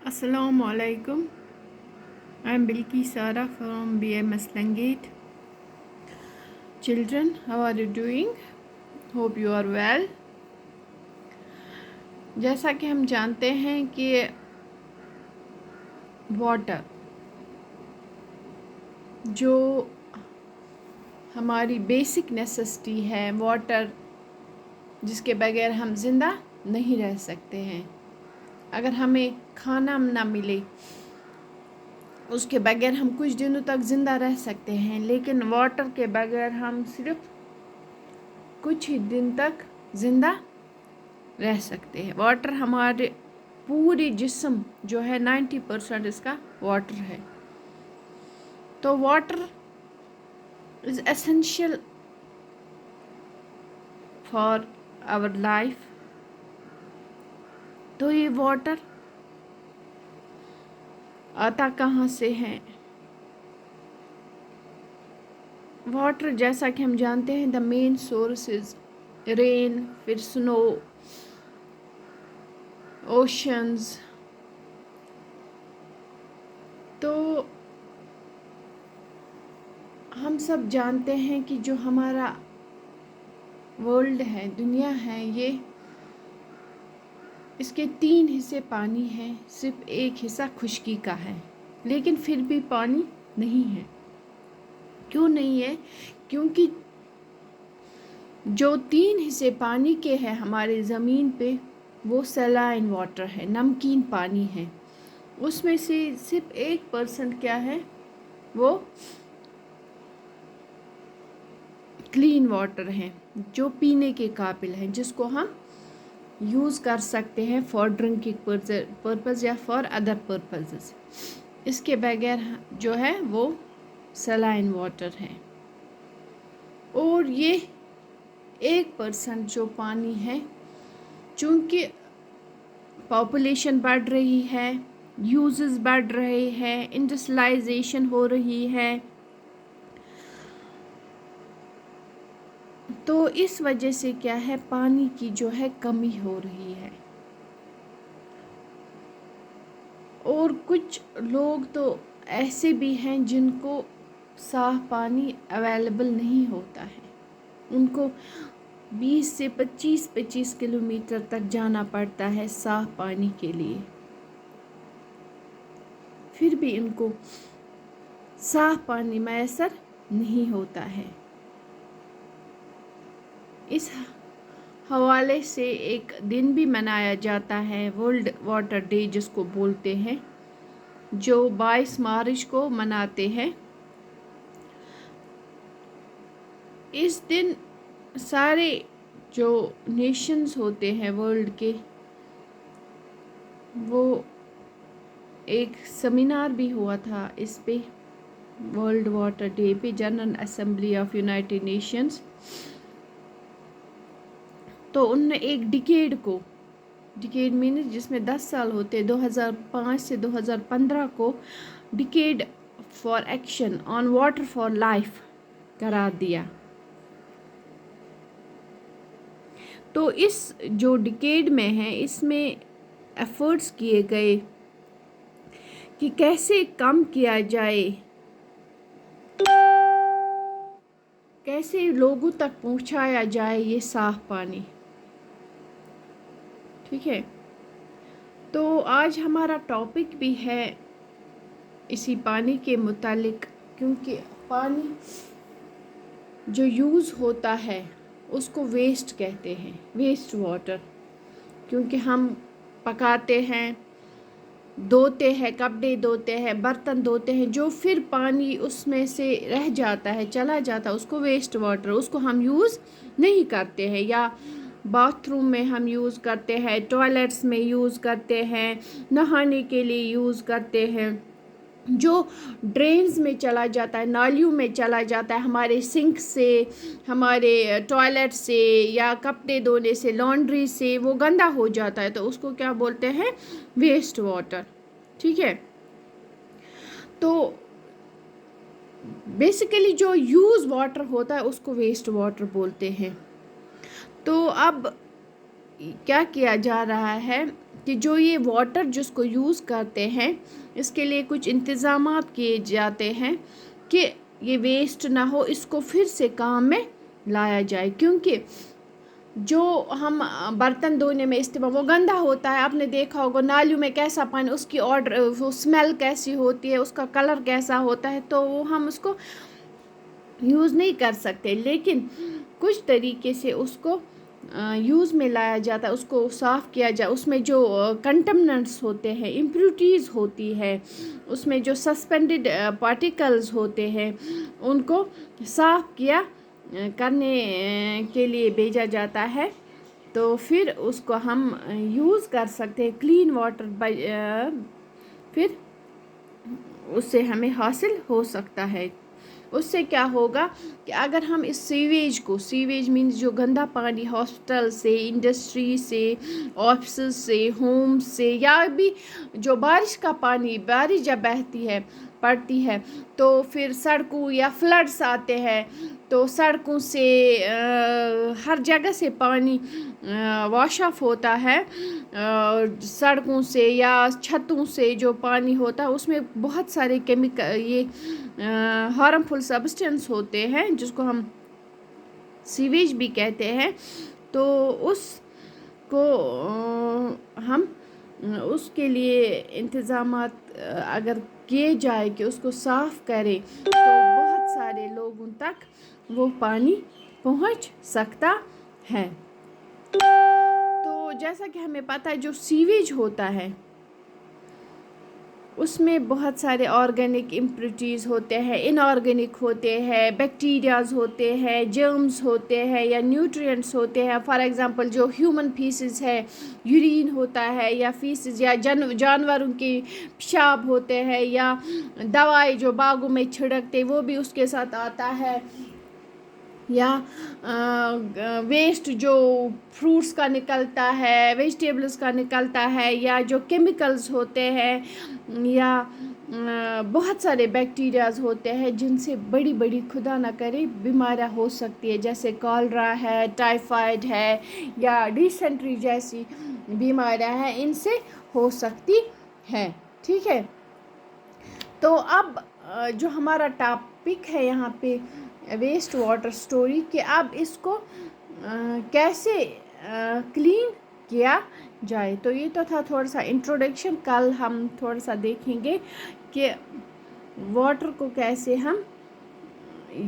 Assalamu alaikum. I am Bilki Sara from BMS Langate. Children, how are you doing? Hope you are well. जैसा कि हम जानते हैं कि वाटर जो हमारी बेसिक नेसेसिटी है, वाटर जिसके बगैर हम ज़िंदा नहीं रह सकते हैं। अगर हमें खाना ना मिले उसके बगैर हम कुछ दिनों तक ज़िंदा रह सकते हैं, लेकिन वाटर के बगैर हम सिर्फ कुछ ही दिन तक ज़िंदा रह सकते हैं। वाटर हमारे पूरी जिस्म जो है 90% इसका वाटर है। तो water is essential for our life. तो ये वाटर आता कहाँ से है? वाटर जैसा कि हम जानते हैं द मेन सोर्सेज रेन, फिर स्नो, ओशंस। तो हम सब जानते हैं कि जो हमारा वर्ल्ड है, दुनिया है, ये इसके 3 हिस्से पानी है, सिर्फ एक हिस्सा खुश्की का है। लेकिन फिर भी पानी नहीं है। क्यों नहीं है? क्योंकि जो 3 हिस्से पानी के हैं हमारे ज़मीन पे, वो सलाइन वाटर है, नमकीन पानी है। उसमें से सिर्फ 1% क्या है? वो क्लीन वाटर है, जो पीने के काबिल है, जिसको हम यूज़ कर सकते हैं फॉर ड्रिंकिंग पर्पज़ या फॉर अदर पर्पज़। इसके बगैर जो है वो सलाइन वाटर है। और ये 1% जो पानी है, चूँकि पॉपुलेशन बढ़ रही है, यूज़ेस बढ़ रहे हैं, इंडस्ट्रियलाइजेशन हो रही है, तो इस वजह से क्या है, पानी की जो है कमी हो रही है। और कुछ लोग तो ऐसे भी हैं जिनको साफ पानी अवेलेबल नहीं होता है। उनको 20 से 25 किलोमीटर तक जाना पड़ता है साफ पानी के लिए। फिर भी इनको साफ पानी मैसर नहीं होता है। इस हवाले से एक दिन भी मनाया जाता है, वर्ल्ड वाटर डे जिसको बोलते हैं, जो 22 मार्च को मनाते हैं। इस दिन सारे जो नेशंस होते हैं वर्ल्ड के, वो एक सेमिनार भी हुआ था इस पे, वर्ल्ड वाटर डे पे, general assembly of United Nations. तो उनने एक डिकेड मीन जिसमें 10 साल होते, 2005 से 2015 को decade for action on water for life करार दिया। तो इस जो डिकेड में है, इसमें एफर्ट्स किए गए कि कैसे कम किया जाए, कैसे लोगों तक पहुंचाया जाए ये साफ पानी। ठीक है, तो आज हमारा टॉपिक भी है इसी पानी के मुतालिक, क्योंकि पानी जो यूज़ होता है उसको वेस्ट कहते हैं, वेस्ट वाटर। क्योंकि हम पकाते हैं, धोते हैं, कपड़े धोते हैं, बर्तन धोते हैं, जो फिर पानी उसमें से रह जाता है, चला जाता है, उसको वेस्ट वाटर, उसको हम यूज़ नहीं करते हैं। या बाथरूम में हम यूज़ करते हैं, टॉयलेट्स में यूज़ करते हैं, नहाने के लिए यूज़ करते हैं, जो ड्रेन्स में चला जाता है, नालियों में चला जाता है, हमारे सिंक से, हमारे टॉयलेट से, या कपड़े धोने से, लॉन्ड्री से वो गंदा हो जाता है, तो उसको क्या बोलते हैं? Waste water. ठीक है, तो बेसिकली जो यूज़ वाटर होता है उसको वेस्ट वाटर बोलते हैं। तो अब क्या किया जा रहा है, کہ جو یہ واٹر جس کو یوز کرتے ہیں اس کے لیے کچھ انتظامات کیے جاتے ہیں کہ یہ ویسٹ نہ ہو، اس کو پھر سے کام میں لایا جائے، کیونکہ جو ہم برتن دھونے میں استعمال وہ گندا ہوتا ہے. آپ نے دیکھا ہوگا نالیوں میں کیسا پانی، اس کی وہ اسمیل کیسی ہوتی ہے، اس کا کلر کیسا ہوتا ہے، تو وہ ہم اس کو یوز نہیں کر سکتے. لیکن کچھ طریقے سے اس کو یوز میں لایا جاتا ہے، اس کو صاف کیا جائے. اس میں جو کنٹمنٹس ہوتے ہیں، امپیورٹیز ہوتی ہے، اس میں جو سسپینڈڈ پارٹیکلز ہوتے ہیں، ان کو صاف کیا کرنے کے لیے بھیجا جاتا ہے. تو پھر اس کو ہم یوز کر سکتے ہیں. کلین واٹر پھر اس سے ہمیں حاصل ہو سکتا ہے. اس سے کیا ہوگا کہ اگر ہم اس سیویج مینز جو گندا پانی ہاسپٹل سے، انڈسٹری سے، آفسز سے، ہوم سے، یا بھی جو بارش کا پانی، بارش جب پڑتی ہے تو پھر سڑکوں یا فلڈس آتے ہیں، تو سڑکوں سے ہر جگہ سے پانی واش آف ہوتا ہے. سڑکوں سے یا چھتوں سے جو پانی ہوتا ہے اس میں بہت سارے یہ ہارمفل سبسٹینس ہوتے ہیں جس کو ہم سیویج بھی کہتے ہیں. تو اس کو ہم اس کے لیے انتظامات اگر کیے جائے کہ اس کو صاف کرے تو بہت سارے لوگوں تک وہ پانی پہنچ سکتا ہے. تو جیسا کہ ہمیں پتہ ہے جو سیویج ہوتا ہے اس میں بہت سارے آرگینک امپیورٹیز ہوتے ہیں، ان آرگینک ہوتے ہیں، بیکٹیریاز ہوتے ہیں، جرمز ہوتے ہیں یا نیوٹرینٹس ہوتے ہیں. فار ایگزامپل جو ہیومن فیسز ہے، یورین ہوتا ہے یا فیسز یا جانوروں کے پیشاب ہوتے ہیں، یا دوائی جو باغوں میں چھڑکتے وہ بھی اس کے ساتھ آتا ہے، یا ویسٹ جو فروٹس کا نکلتا ہے، ویجیٹیبلز کا نکلتا ہے، یا جو کیمیکلز ہوتے ہیں، یا بہت سارے بیکٹیریاز ہوتے ہیں جن سے بڑی بڑی خدا نہ کرے بیماریاں ہو سکتی ہے، جیسے کالرا ہے، ٹائیفائڈ ہے، یا ڈیسینٹری جیسی بیماریاں ہیں، ان سے ہو سکتی ہے. ٹھیک ہے. تو اب جو ہمارا ٹاپک ہے یہاں پہ ویسٹ واٹر اسٹوری، کہ اب اس کو کیسے کلین کیا جائے. تو یہ تو تھا تھوڑا سا انٹروڈکشن. کل ہم تھوڑا سا دیکھیں گے کہ واٹر کو کیسے ہم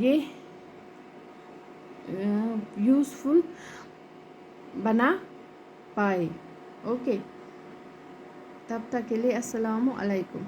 یہ یوزفل بنا پائے. اوکے، تب تک کے لیے السلام علیکم.